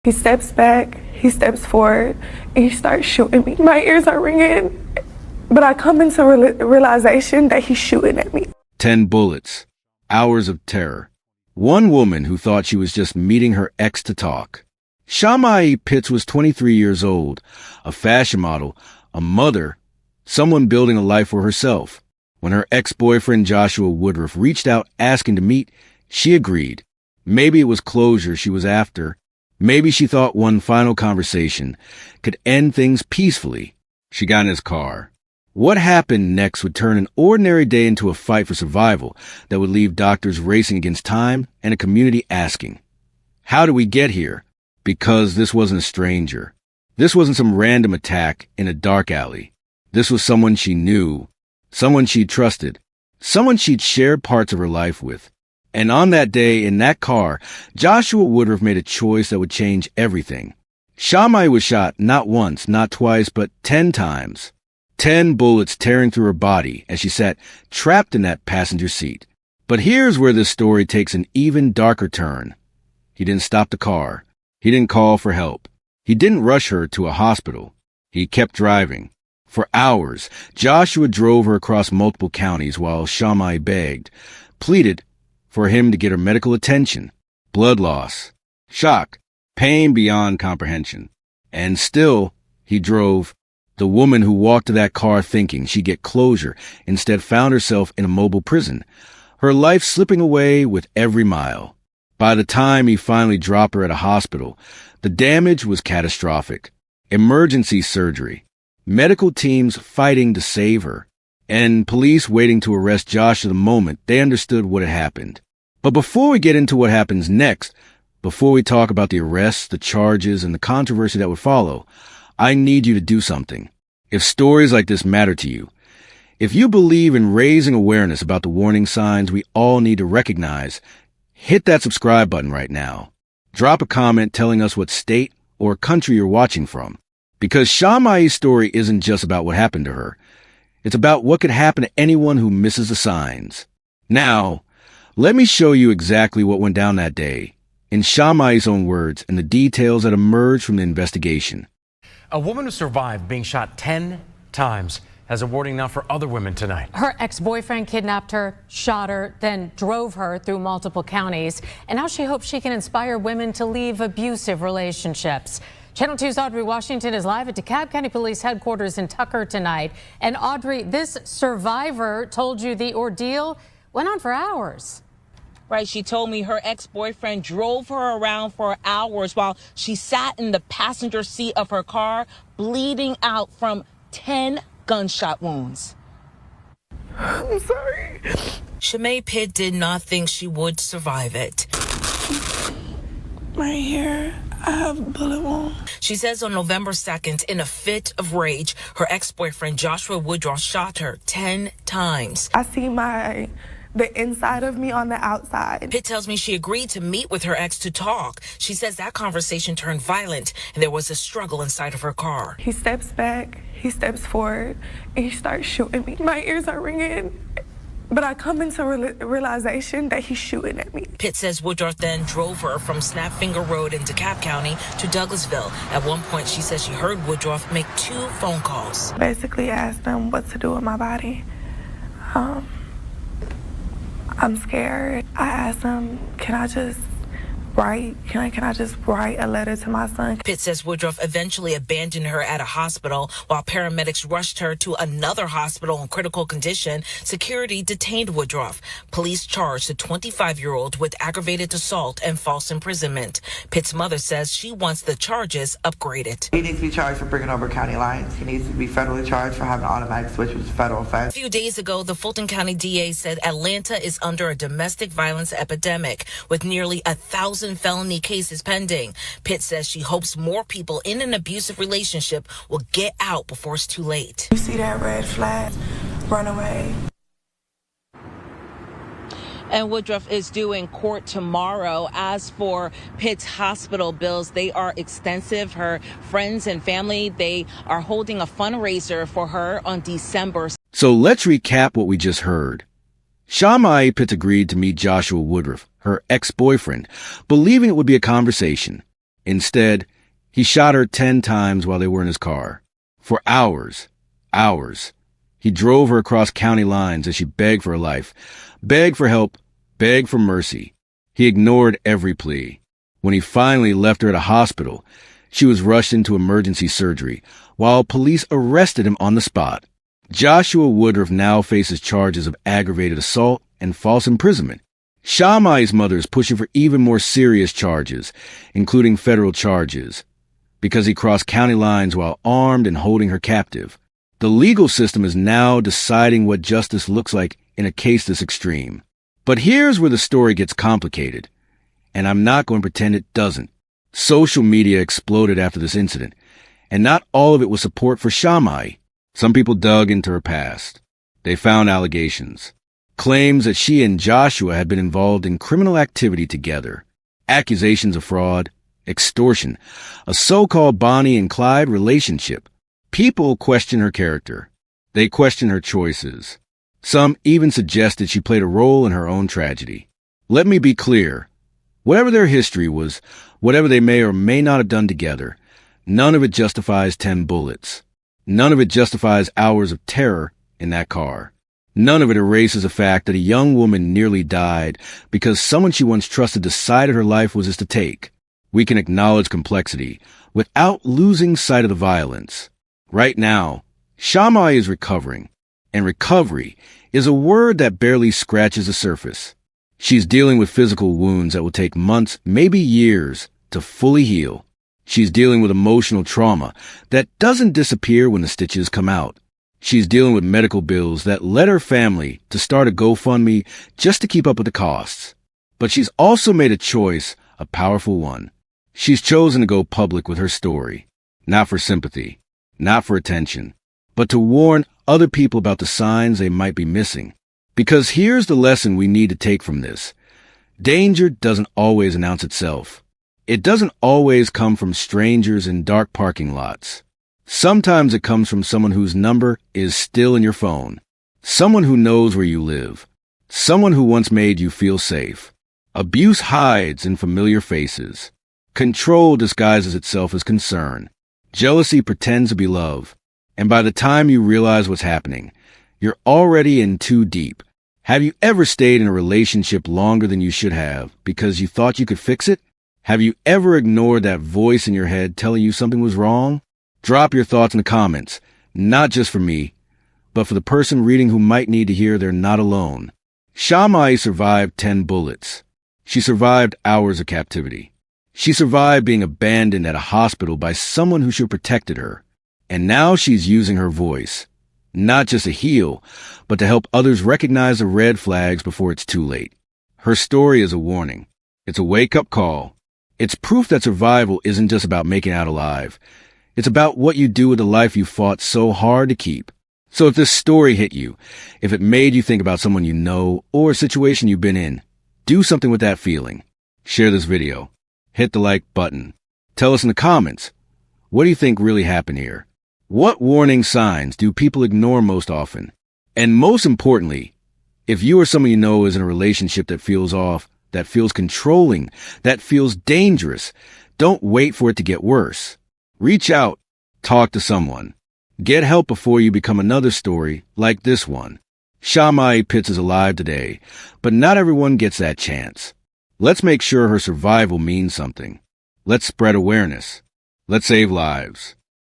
He steps back, he steps forward, and he starts shooting me. My ears are ringing, but I come into realization that he's shooting at me. 10 bullets. Hours of terror. One woman who thought she was just meeting her ex to talk. Shamay Pitts was 23 years old, a fashion model, a mother, someone building a life for herself. When her ex-boyfriend Joshua Woodruff reached out asking to meet, she agreed. Maybe it was closure she was after. Maybe she thought one final conversation could end things peacefully. She got in his car. What happened next would turn an ordinary day into a fight for survival that would leave doctors racing against time and a community asking, how did we get here? Because this wasn't a stranger. This wasn't some random attack in a dark alley. This was someone she knew, someone she'd trusted, someone she'd shared parts of her life with. And on that day, in that car, Joshua Woodruff made a choice that would change everything. Shamay was shot not once, not twice, but 10 times. 10 bullets tearing through her body as she sat trapped in that passenger seat. But here's where this story takes an even darker turn. He didn't stop the car. He didn't call for help. He didn't rush her to a hospital. He kept driving. For hours, Joshua drove her across multiple counties while Shamay begged, pleaded, for him to get her medical attention, blood loss, shock, pain beyond comprehension. And still, he drove. The woman who walked to that car thinking she'd get closure instead found herself in a mobile prison, her life slipping away with every mile. By the time he finally dropped her at a hospital, the damage was catastrophic. Emergency surgery, medical teams fighting to save her, and police waiting to arrest Joshua the moment they understood what had happened. But before we get into what happens next, before we talk about the arrests, the charges, and the controversy that would follow, I need you to do something. If stories like this matter to you, if you believe in raising awareness about the warning signs we all need to recognize, hit that subscribe button right now. Drop a comment telling us what state or country you're watching from. Because Shamay's story isn't just about what happened to her. It's about what could happen to anyone who misses the signs. Now, let me show you exactly what went down that day, in Shamay's own words and the details that emerged from the investigation. A woman who survived being shot 10 times has a warning now for other women tonight. Her ex-boyfriend kidnapped her, shot her, then drove her through multiple counties. And now she hopes she can inspire women to leave abusive relationships. Channel 2's Audrey Washington is live at DeKalb County Police Headquarters in Tucker tonight. And Audrey, this survivor told you the ordeal went on for hours. Right, she told me her ex-boyfriend drove her around for hours while she sat in the passenger seat of her car, bleeding out from 10 gunshot wounds. I'm sorry. Shamay Pitts did not think she would survive it. Right here, I have a bullet wound. She says on November 2nd, in a fit of rage, her ex-boyfriend Joshua Woodruff shot her 10 times. I see the inside of me on the outside. Pitt tells me she agreed to meet with her ex to talk. She says that conversation turned violent and there was a struggle inside of her car. He steps back, he steps forward, and he starts shooting me. My ears are ringing, but I come into realization that he's shooting at me. Pitt says Woodruff then drove her from Snapfinger Road in DeKalb County to Douglasville. At one point, she says she heard Woodruff make 2 phone calls. Basically asked him what to do with my body. I'm scared. I asked him, can I just write a letter to my son? Pitt says Woodruff eventually abandoned her at a hospital while paramedics rushed her to another hospital in critical condition. Security detained Woodruff. Police charged the 25-year-old with aggravated assault and false imprisonment. Pitt's mother says she wants the charges upgraded. He needs to be charged for bringing over county lines. He needs to be federally charged for having an automatic switch, which is a federal offense. A few days ago, the Fulton County DA said Atlanta is under a domestic violence epidemic with nearly 1,000 felony cases pending. Pitt says she hopes more people in an abusive relationship will get out before it's too late. You see that red flag, run away. And Woodruff is due in court tomorrow. As for Pitt's hospital bills, they are extensive. Her friends and family, they are holding a fundraiser for her on December. So let's recap what we just heard. Shamay Pitts agreed to meet Joshua Woodruff, her ex-boyfriend, believing it would be a conversation. Instead, he shot her 10 times while they were in his car. For hours. He drove her across county lines as she begged for her life, begged for help, begged for mercy. He ignored every plea. When he finally left her at a hospital, she was rushed into emergency surgery, while police arrested him on the spot. Joshua Woodruff now faces charges of aggravated assault and false imprisonment. Shamay's mother is pushing for even more serious charges, including federal charges, because he crossed county lines while armed and holding her captive. The legal system is now deciding what justice looks like in a case this extreme. But here's where the story gets complicated, and I'm not going to pretend it doesn't. Social media exploded after this incident, and not all of it was support for Shamay. Some people dug into her past. They found allegations, claims that she and Joshua had been involved in criminal activity together, accusations of fraud, extortion, a so-called Bonnie and Clyde relationship. People question her character. They question her choices. Some even suggested she played a role in her own tragedy. Let me be clear. Whatever their history was, whatever they may or may not have done together, none of it justifies 10 bullets. None of it justifies hours of terror in that car. None of it erases the fact that a young woman nearly died because someone she once trusted decided her life was his to take. We can acknowledge complexity without losing sight of the violence. Right now, Shamay is recovering, and recovery is a word that barely scratches the surface. She's dealing with physical wounds that will take months, maybe years, to fully heal. She's dealing with emotional trauma that doesn't disappear when the stitches come out. She's dealing with medical bills that led her family to start a GoFundMe just to keep up with the costs. But she's also made a choice, a powerful one. She's chosen to go public with her story, not for sympathy, not for attention, but to warn other people about the signs they might be missing. Because here's the lesson we need to take from this. Danger doesn't always announce itself. It doesn't always come from strangers in dark parking lots. Sometimes it comes from someone whose number is still in your phone. Someone who knows where you live. Someone who once made you feel safe. Abuse hides in familiar faces. Control disguises itself as concern. Jealousy pretends to be love. And by the time you realize what's happening, you're already in too deep. Have you ever stayed in a relationship longer than you should have because you thought you could fix it? Have you ever ignored that voice in your head telling you something was wrong? Drop your thoughts in the comments, not just for me, but for the person reading who might need to hear they're not alone. Shamay survived 10 bullets. She survived hours of captivity. She survived being abandoned at a hospital by someone who should have protected her. And now she's using her voice, not just to heal, but to help others recognize the red flags before it's too late. Her story is a warning. It's a wake-up call. It's proof that survival isn't just about making it out alive. It's about what you do with the life you fought so hard to keep. So if this story hit you, if it made you think about someone you know or a situation you've been in, do something with that feeling. Share this video. Hit the like button. Tell us in the comments, what do you think really happened here? What warning signs do people ignore most often? And most importantly, if you or someone you know is in a relationship that feels off, that feels controlling, that feels dangerous, don't wait for it to get worse. Reach out, talk to someone. Get help before you become another story like this one. Shamay Pitts is alive today, but not everyone gets that chance. Let's make sure her survival means something. Let's spread awareness. Let's save lives.